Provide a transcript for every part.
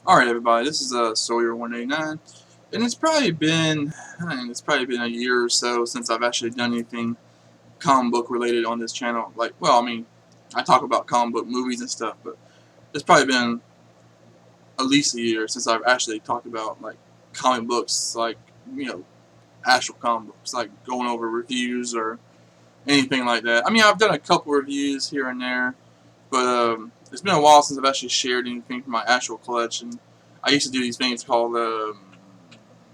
Alright everybody, this is Sawyer189, and it's probably been a year or so since I've actually done anything comic book related on this channel. Like, well, I mean, I talk about comic book movies and stuff, but it's probably been at least a year since I've actually talked about, like, comic books, like, you know, actual comic books, like going over reviews or anything like that. I mean, I've done a couple reviews here and there, but it's been a while since I've actually shared anything from my actual collection. I used to do these things called,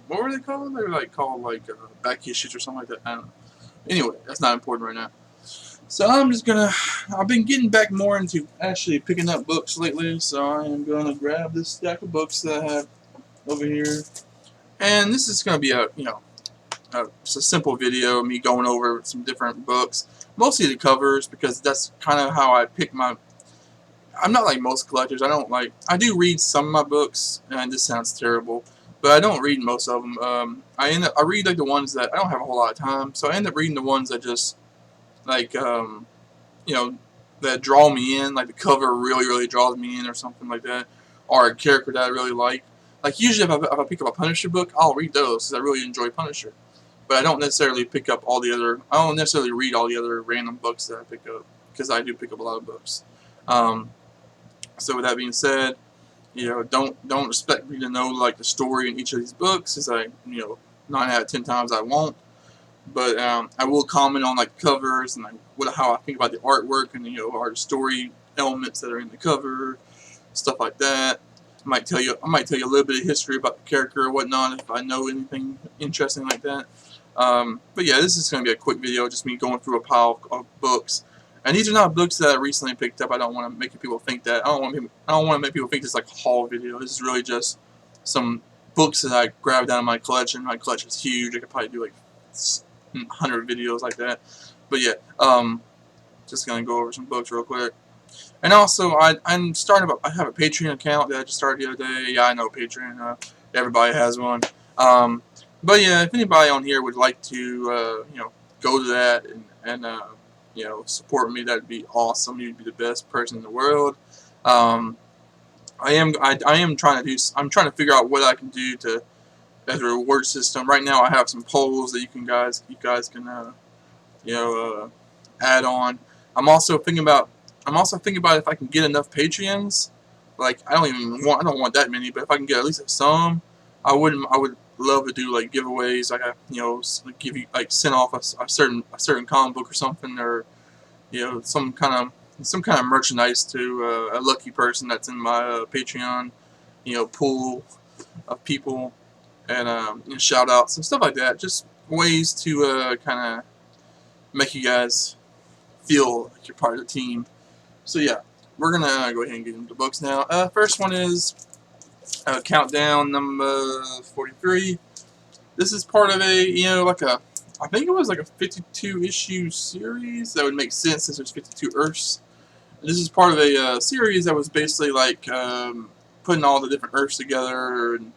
what were they called? They were like called like back issues or something like that. I don't know. Anyway, that's not important right now. So I've been getting back more into actually picking up books lately, so I am gonna grab this stack of books that I have over here. And this is gonna be just a simple video of me going over some different books. Mostly the covers, because that's kind of how I pick my... I'm not like most collectors. I do read some of my books, and this sounds terrible, but I don't read most of them. I read like the ones that I don't have a whole lot of time, so I end up reading the ones that just like you know that draw me in. Like the cover really draws me in, or something like that, or a character that I really like. Like usually, if I pick up a Punisher book, I'll read those because I really enjoy Punisher. But I don't necessarily pick up all the other. I don't necessarily read all the other random books that I pick up, because I do pick up a lot of books. Um, so with that being said, don't expect me to know like the story in each of these books, because 9 out of 10 times I won't. But I will comment on like covers and like how I think about the artwork and our story elements that are in the cover, stuff like that. I might tell you a little bit of history about the character or whatnot if I know anything interesting like that. But yeah, this is going to be a quick video, just me going through a pile of books. And these are not books that I recently picked up. I don't want to make people think that. I don't want to make people think this is like a haul video. This is really just some books that I grabbed out of my collection. My collection's huge. I could probably do like 100 videos like that. But yeah, just gonna go over some books real quick. And also, I have a Patreon account that I just started the other day. Yeah, I know Patreon. Everybody has one. Um, but yeah, if anybody on here would like to, go to that and support me, that'd be awesome. You'd be the best person in the world. Um, I am trying to I'm trying to figure out what I can do to as a reward system. Right now, I have some polls that you guys can add on. I'm also thinking about if I can get enough Patreons. Like I don't want that many, but if I can get at least some, I would love to do like giveaways. Like give you like send off a certain comic book or something, or some kind of merchandise to a lucky person that's in my Patreon pool of people, and shout outs and stuff like that. Just ways to kind of make you guys feel like you're part of the team. So yeah, we're gonna go ahead and get into the books now. First one is Countdown number 43. This is part of I think it was like a 52 issue series. That would make sense since there's 52 Earths. This is part of a series that was basically like putting all the different Earths together, and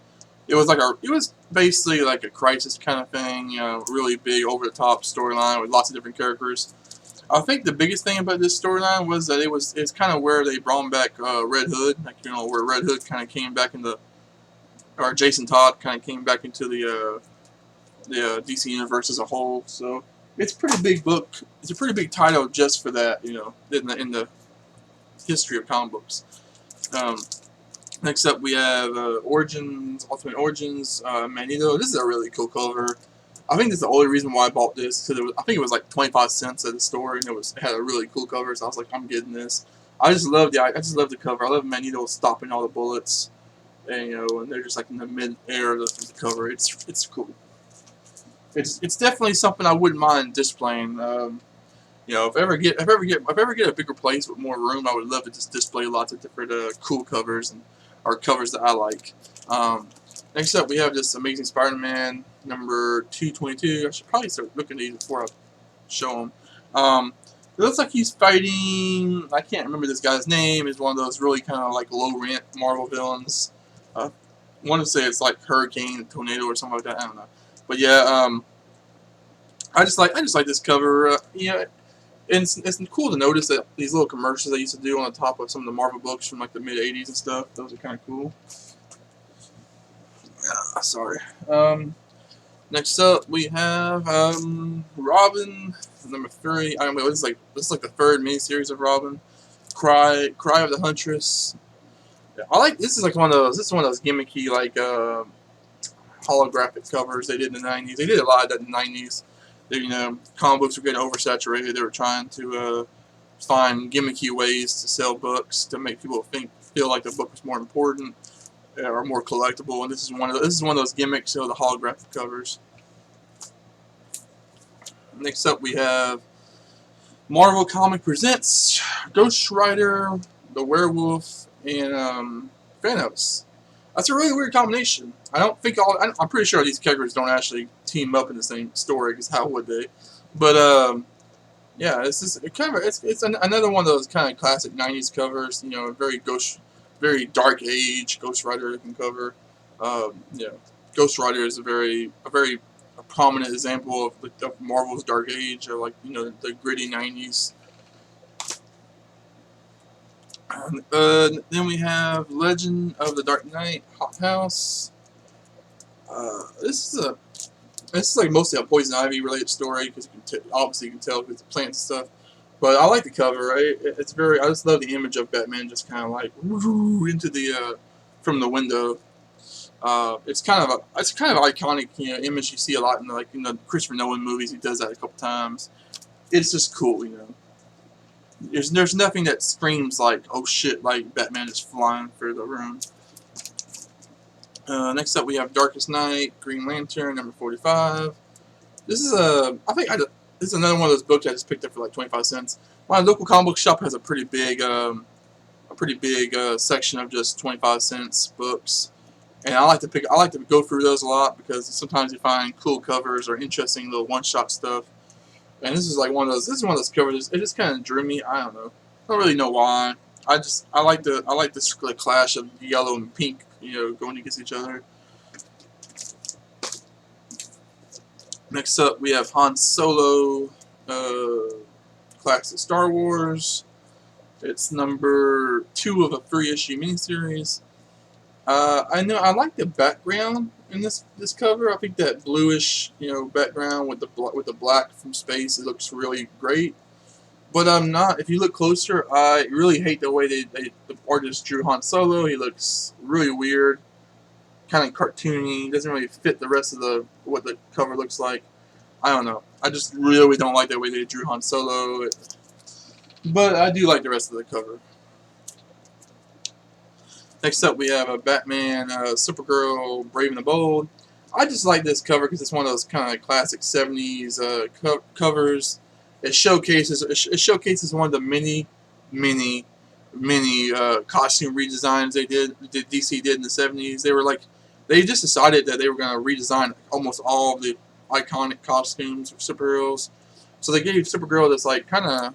it was basically like a crisis kind of thing. Really big, over the top storyline with lots of different characters. I think the biggest thing about this storyline was that it's kind of where they brought back Red Hood, like where Red Hood kind of came back or Jason Todd kind of came back into the DC universe as a whole. So it's a pretty big book. It's a pretty big title just for that, in the history of comic books. Um, Next up, we have Ultimate Origins, Magneto. This is a really cool cover. I think this is the only reason why I bought this, because I think it was like 25 cents at the store, and it had a really cool cover. So I was like, I'm getting this. I just love the cover. I love Magneto stopping all the bullets, and they're just like in the mid air of the cover. It's cool. It's definitely something I wouldn't mind displaying. If I ever get a bigger place with more room, I would love to just display lots of different cool covers or covers that I like. Next up, we have this Amazing Spider-Man number 222. I should probably start looking at these before I show them. It looks like he's fighting. I can't remember this guy's name. He's one of those really kind of like low rent Marvel villains. I want to say it's like Hurricane, Tornado, or something like that. I don't know. But yeah, I just like this cover. And it's cool to notice that these little commercials they used to do on the top of some of the Marvel books from like the mid '80s and stuff. Those are kind of cool. Sorry. Next up we have Robin #3. I don't know. This is like the third miniseries of Robin. Cry of the Huntress. Yeah, I like this. Is like one of those. This is one of those gimmicky like holographic covers they did in the '90s. They did a lot of that in the '90s. Comic books were getting oversaturated. They were trying to find gimmicky ways to sell books to make people feel like the book was more important or more collectible. And this is one of those gimmicks of the holographic covers. Next up, we have Marvel Comic presents Ghost Rider, the Werewolf, and Thanos. That's a really weird combination. I'm pretty sure these characters don't actually team up in the same story, because how would they? But yeah, it's another one of those kind of classic '90s covers. Very dark age Ghost Rider looking cover. Ghost Rider is a very prominent example of Marvel's dark age, or like the gritty '90s. Then we have Legend of the Dark Knight, Hot House. This is like mostly a Poison Ivy related story, because obviously you can tell with the plants and stuff. But I like the cover. Right? I just love the image of Batman just kind of like into the from the window. It's kind of an iconic image you see a lot in the Christopher Nolan movies. He does that a couple times. It's just cool. There's nothing that screams like, oh shit, like Batman is flying through the room. Next up we have Darkest Night, Green Lantern, #45. This is this is another one of those books I just picked up for like 25 cents. My local comic book shop has a pretty big section of just 25 cents books. And I like to go through those a lot, because sometimes you find cool covers or interesting little one-shot stuff. And this is like one of those. This is one of those covers. It just kind of drew me. I don't know. I don't really know why. I like this clash of yellow and pink, going against each other. Next up, we have Han Solo, classic Star Wars. It's number 2 of a 3-issue miniseries. I like the background in this cover. I think that bluish, background with the black from space, it looks really great. But if you look closer, I really hate the way the artist drew Han Solo. He looks really weird, kind of cartoony. Doesn't really fit the rest of what the cover looks like. I don't know. I just really don't like the way they drew Han Solo. But I do like the rest of the cover. Next up, we have a Batman, Supergirl, Brave and the Bold. I just like this cover because it's one of those kind of classic '70s covers. It showcases one of the many costume redesigns DC did in the '70s. They just decided that they were going to redesign almost all of the iconic costumes of superheroes. So they gave Supergirl this like kind of,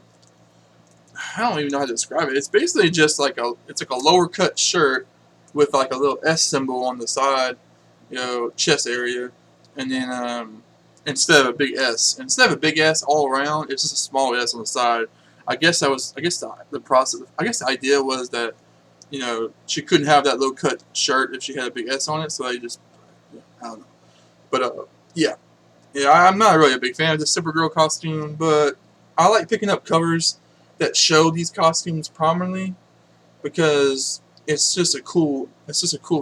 I don't even know how to describe it. It's basically just like a lower cut shirt with like a little S symbol on the side, chest area, and then instead of a big S all around, it's just a small S on the side. I guess the idea was that she couldn't have that low cut shirt if she had a big S on it, so they just, I don't know. But yeah, I'm not really a big fan of the Supergirl costume, but I like picking up covers that show these costumes prominently, because it's just a cool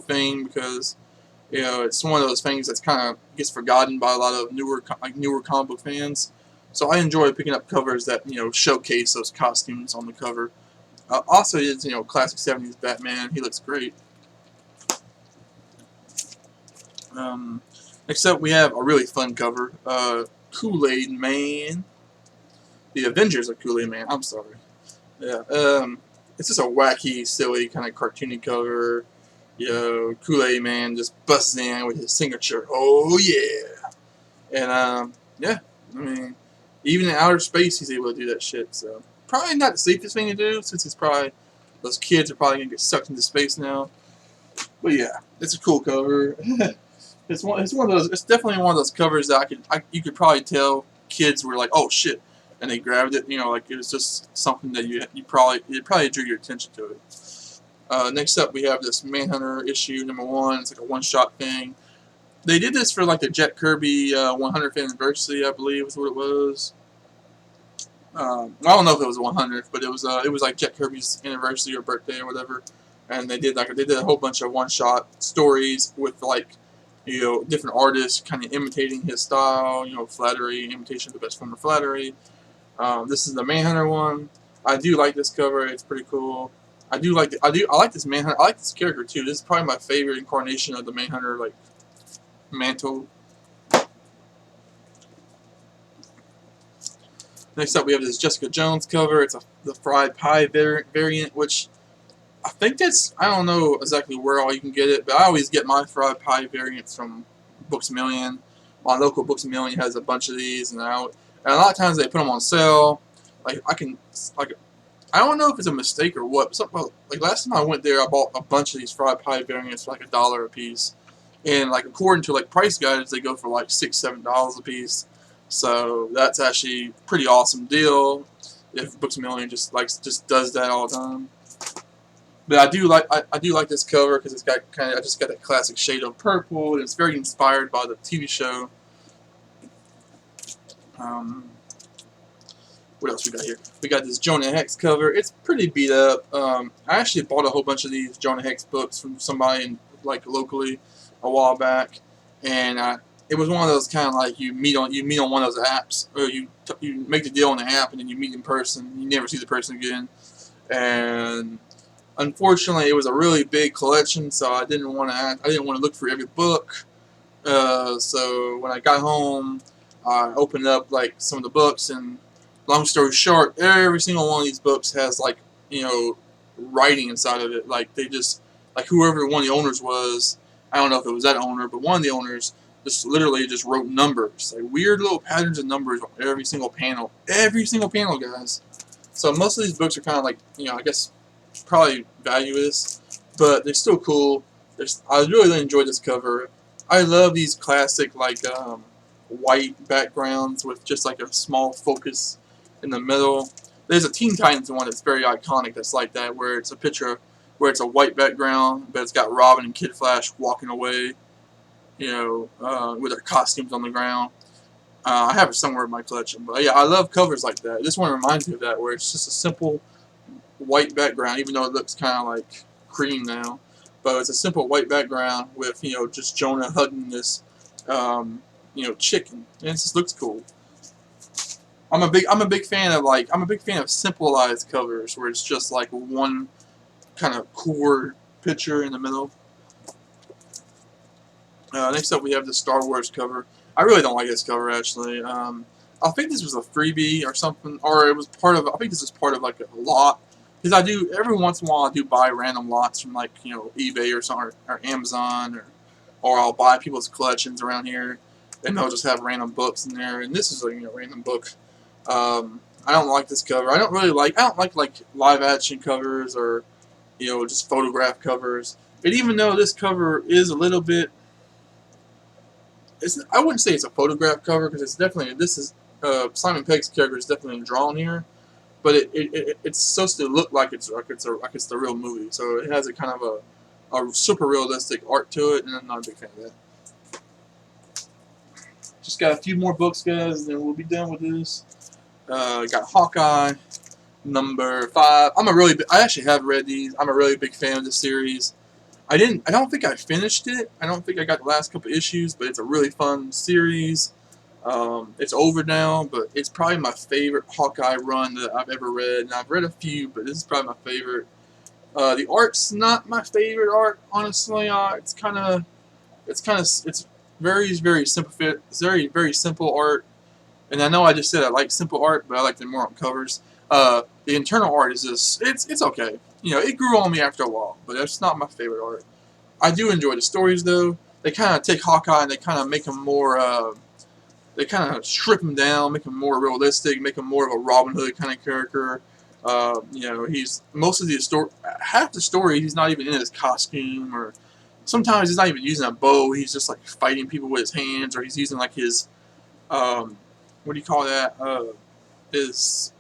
thing, because it's one of those things that's kind of gets forgotten by a lot of newer comic book fans. So I enjoy picking up covers that showcase those costumes on the cover. Also, it's classic '70s Batman. He looks great. Next up, we have a really fun cover, Kool-Aid Man. The Avengers of Kool-Aid Man. I'm sorry. Yeah. It's just a wacky, silly, kind of cartoony cover. Kool-Aid Man just busts in with his signature. Oh yeah. And yeah. I mean, even in outer space, he's able to do that shit. So probably not the safest thing to do, since those kids are probably gonna get sucked into space now. But yeah, it's a cool cover. It's definitely one of those covers that you could probably tell kids were like, oh shit, and they grabbed it. Like it was just something that it probably drew your attention to it. Next up, we have this Manhunter issue #1. It's like a one-shot thing. They did this for like the Jack Kirby 100th anniversary, I believe is what it was. I don't know if it was 100th, but it was like Jack Kirby's anniversary or birthday or whatever. And they did a whole bunch of one-shot stories with like, you know, different artists kind of imitating his style. You know, flattery, imitation of the best form of flattery. This is the Manhunter one. I do like this cover. It's pretty cool. I like this Manhunter. I like this character too. This is probably my favorite incarnation of the Manhunter like mantle. Next up, we have this Jessica Jones cover. It's the fried pie variant, which I think I don't know exactly where all you can get it, but I always get my fried pie variants from Books A Million. My local Books A Million has a bunch of these, and a lot of times they put them on sale. Like I don't know if it's a mistake or what. But like last time I went there, I bought a bunch of these fried pie variants for like $1 a piece, and like according to like price guides, they go for like $6, $7 a piece. So that's actually a pretty awesome deal. If Books A Million just does that all the time. But I do like this cover because it's got I just got that classic shade of purple, and it's very inspired by the TV show. What else we got here? We got this Jonah Hex cover. It's pretty beat up. I actually bought a whole bunch of these Jonah Hex books from somebody like locally a while back, and it was one of those kind of like you meet on one of those apps, or you make the deal on the app and then you meet in person. You never see the person again, and unfortunately, it was a really big collection, so I didn't want to look for every book. So when I got home, I opened up like some of the books, and long story short, every single one of these books has like, you know, writing inside of it. Like they just like whoever one of the owners was, I don't know if it was that owner, but one of the owners just literally just wrote numbers, like weird little patterns of numbers on every single panel, guys. So most of these books are kind of like, you know, I guess probably valueless, but they're still cool. I really enjoyed this cover. I love these classic like white backgrounds with just like a small focus in the middle. There's a Teen Titans one that's very iconic that's like that, where it's a picture where it's a white background, but it's got Robin and Kid Flash walking away, you know, with their costumes on the ground. I have it somewhere in my collection, but yeah, I love covers like that. This one reminds me of that, where it's just a simple white background, even though it looks kind of like cream now, but it's a simple white background with, you know, just Jonah hugging this, you know, chicken, and it just looks cool. I'm a big fan of simplified covers where it's just like one kind of core picture in the middle. Next up, we have the Star Wars cover. I really don't like this cover actually. I think this was a freebie or something, or it was part of. I think this is part of like a lot. Because I do, every once in a while, I do buy random lots from, like, you know, eBay or something, or Amazon, or I'll buy people's collections around here, and they'll just have random books in there, and this is a, you know, random book. I don't like this cover. I don't like live action covers, or, you know, just photograph covers. And even though this cover is a little bit, I wouldn't say it's a photograph cover, because it's definitely, Simon Pegg's character is definitely drawn here. But it's supposed to look like it's the real movie, so it has a kind of a super realistic art to it, and I'm not a big fan of that. Just got a few more books, guys, and then we'll be done with this. Got Hawkeye, number 5. I actually have read these. I'm a really big fan of the series. I don't think I finished it. I don't think I got the last couple issues, but it's a really fun series. It's over now, but it's probably my favorite Hawkeye run that I've ever read. And I've read a few, but this is probably my favorite. The art's not my favorite art, honestly. It's very simple. It's very simple art. And I know I just said I like simple art, but I like them more on covers. The internal art is just it's okay. You know, it grew on me after a while, but it's not my favorite art. I do enjoy the stories though. They kind of take Hawkeye and they kind of make him more. They kind of strip him down, make him more realistic, make him more of a Robin Hood kind of character. You know, half the story he's not even in his costume, or sometimes he's not even using a bow. He's just like fighting people with his hands, or he's using like his what do you call that? His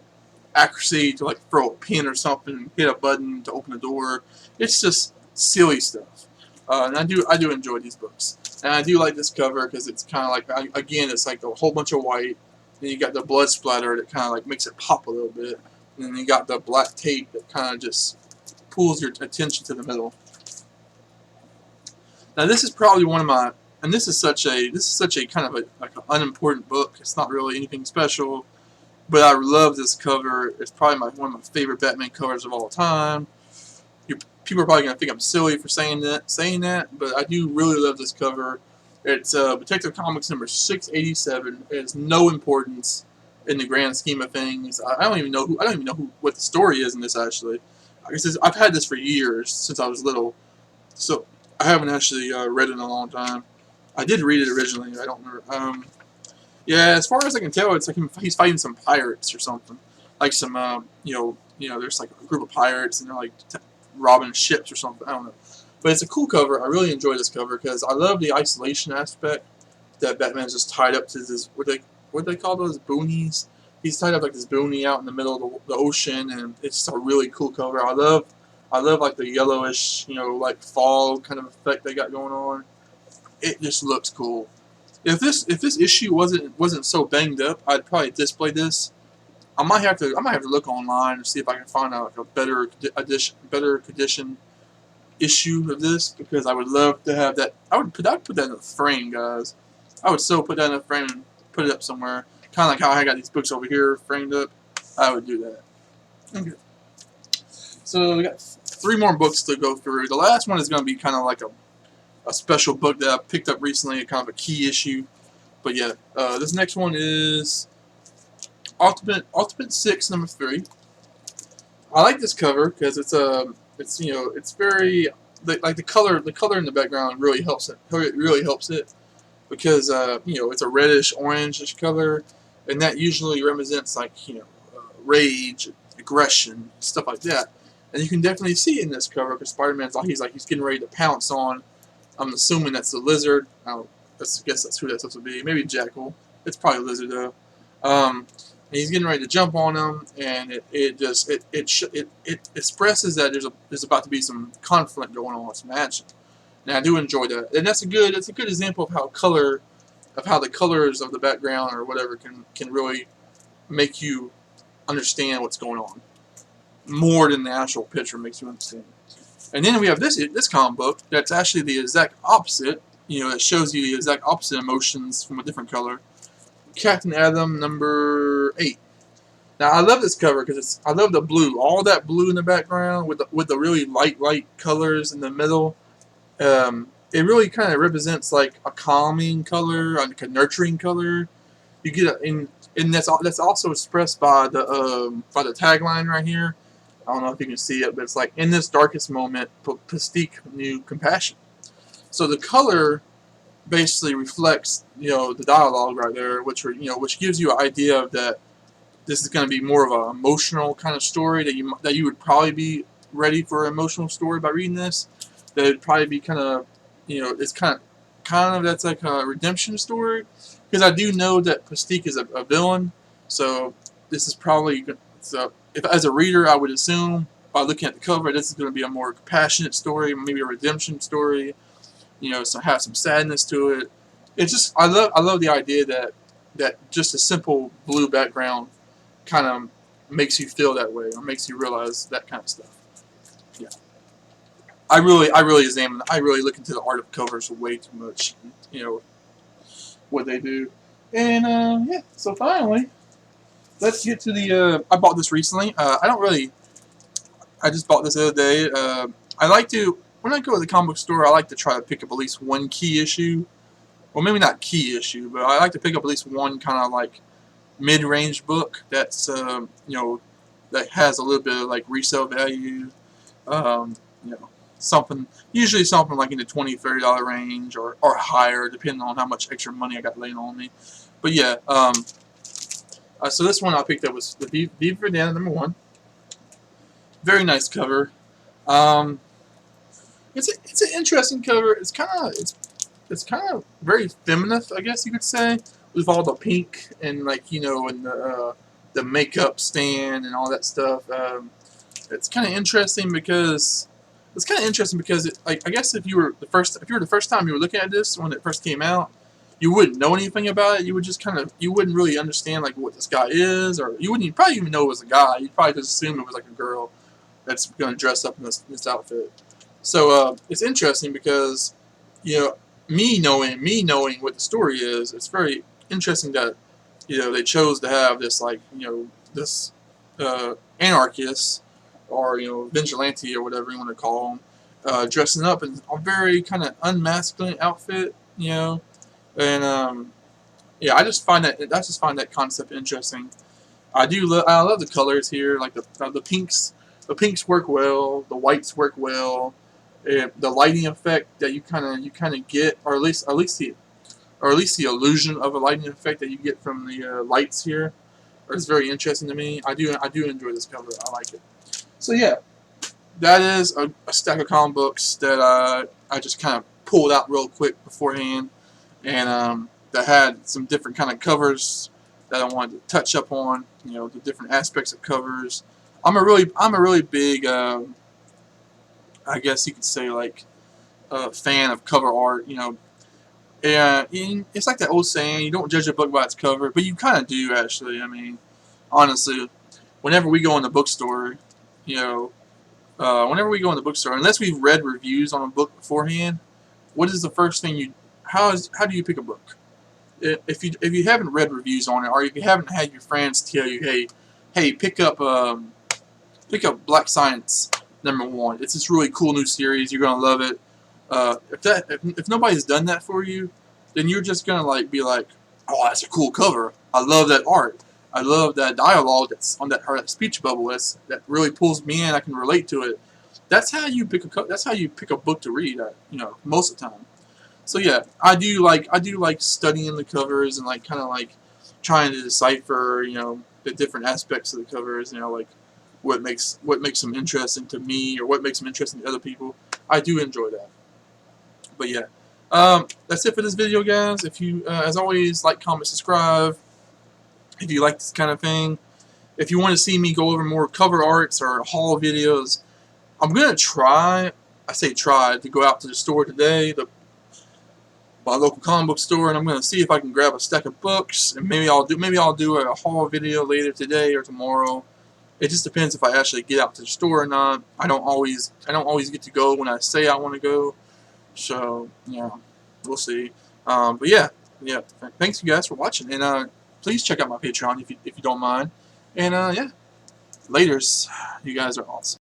accuracy to like throw a pin or something, hit a button to open a door. It's just silly stuff, and I do enjoy these books. And I do like this cover because it's kind of like, again, it's like a whole bunch of white. Then you got the blood splatter that kind of like makes it pop a little bit. And then you got the black tape that kind of just pulls your attention to the middle. Now this is probably one of my, and this is such a kind of like an unimportant book. It's not really anything special, but I love this cover. It's probably one of my favorite Batman covers of all time. People are probably gonna think I'm silly for saying that, but I do really love this cover. It's Detective Comics number 687. It has no importance in the grand scheme of things. I don't even know what the story is in this actually. I guess I've had this for years since I was little, so I haven't actually read it in a long time. I did read it originally. I don't remember. Yeah, as far as I can tell, it's like he's fighting some pirates or something, like some there's like a group of pirates and they're like robbing ships or something. I don't know. But it's a cool cover. I really enjoy this cover because I love the isolation aspect that Batman's just tied up to this, what they call those, boonies? He's tied up like this boonie out in the middle of the ocean, and it's just a really cool cover. I love like the yellowish, like fall kind of effect they got going on. It just looks cool. If this issue wasn't so banged up, I'd probably display this. I might have to look online and see if I can find out like a better condition issue of this, because I would love to have that. I'd put that in a frame, guys. I would so put that in a frame and put it up somewhere. Kind of like how I got these books over here framed up. I would do that. Okay. So we got 3 more books to go through. The last one is going to be kind of like a special book that I picked up recently, kind of a key issue. But yeah, this next one is Ultimate 6 number 3. I like this cover because it's very like the color in the background really helps it. It really helps it because it's a reddish orangish color, and that usually represents like rage, aggression, stuff like that. And you can definitely see it in this cover because Spider-Man's he's getting ready to pounce on. I'm assuming that's the lizard. I guess that's who that's supposed to be. Maybe Jackal. It's probably a lizard though. And he's getting ready to jump on him, and it expresses that there's about to be some conflict going on, some action. And I do enjoy that, and that's a good example of how the colors of the background or whatever can really make you understand what's going on more than the actual picture makes you understand. And then we have this comic book that's actually the exact opposite. It shows you the exact opposite emotions from a different color. Captain Atom number 8. Now I love this cover because I love the blue, all that blue in the background with the really light colors in the middle. It really kind of represents like a calming color, like a nurturing color. You get and that's also expressed by the tagline right here. I don't know if you can see it, but it's like, in this darkest moment, Mystique knew compassion. So the color basically reflects, the dialogue right there, which gives you an idea of that this is going to be more of an emotional kind of story that you would probably be ready for an emotional story by reading this. That would probably be kind of, it's kind of that's like a redemption story, because I do know that Mystique is a villain, so this is probably if as a reader I would assume by looking at the cover this is going to be a more compassionate story, maybe a redemption story. So have some sadness to it. It's just I love the idea that just a simple blue background kind of makes you feel that way or makes you realize that kind of stuff. Yeah, I really look into the art of covers way too much. What they do, and yeah. So finally, let's get to the. I bought this recently. I just bought this the other day. I like to, when I go to the comic book store, I like to try to pick up at least one key issue. Well, maybe not key issue, but I like to pick up at least one kind of like mid-range book that's that has a little bit of like resale value. Usually something like in the $20, $30 range or higher, depending on how much extra money I got laying on me. But yeah, so this one I picked up was the Beaver Animal number 1. Very nice cover. It's an interesting cover. It's kind of very feminine, I guess you could say, with all the pink and and the makeup stand and all that stuff. It's kind of interesting because it's kind of interesting because I guess if you were the first time you were looking at this when it first came out, you wouldn't know anything about it. You would just you wouldn't really understand like what this guy is, or you wouldn't probably even know it was a guy. You'd probably just assume it was like a girl that's going to dress up in this outfit. So it's interesting because, you know, me knowing what the story is, it's very interesting that, you know, they chose to have this, like, you know, this anarchist, or, you know, vigilante, or whatever you want to call him, dressing up in a very kind of unmasculine outfit, you know. And yeah, I just find that concept interesting. I love the colors here, like the pinks. The pinks work well. The whites work well. And the lighting effect that you kind of get, or at least the illusion of a lighting effect that you get from the lights here, is very interesting to me. I do enjoy this cover. I like it. So yeah, that is a stack of comic books that I just kind of pulled out real quick beforehand, and that had some different kind of covers that I wanted to touch up on. You know, the different aspects of covers. I'm a really big, I guess you could say, like, fan of cover art. You know, and it's like that old saying: you don't judge a book by its cover, but you kind of do, actually. I mean, honestly, whenever we go in the bookstore, you know, unless we've read reviews on a book beforehand, what is the first thing how do you pick a book? If you haven't read reviews on it, or if you haven't had your friends tell you, hey, pick up Black Science #1. It's this really cool new series. You're gonna love it. If nobody's done that for you, then you're just gonna be like, oh, that's a cool cover. I love that art. I love that dialogue that's on that speech bubble. That really pulls me in. I can relate to it. That's how you pick a book to read. You know, most of the time. So yeah, I do like studying the covers, and like kind of like trying to decipher, you know, the different aspects of the covers. You know, like what makes them interesting to me, or what makes them interesting to other people. I do enjoy that. But yeah, that's it for this video, guys. If you, as always, like, comment, subscribe. If you like this kind of thing, if you want to see me go over more cover arts or haul videos, I'm gonna try. I say try to go out to the store today, my local comic book store, and I'm gonna see if I can grab a stack of books, and maybe I'll do a haul video later today or tomorrow. It just depends if I actually get out to the store or not. I don't always get to go when I say I want to go. So yeah, we'll see. But yeah. Thanks you guys for watching, and please check out my Patreon if you don't mind. And yeah, laters. You guys are awesome.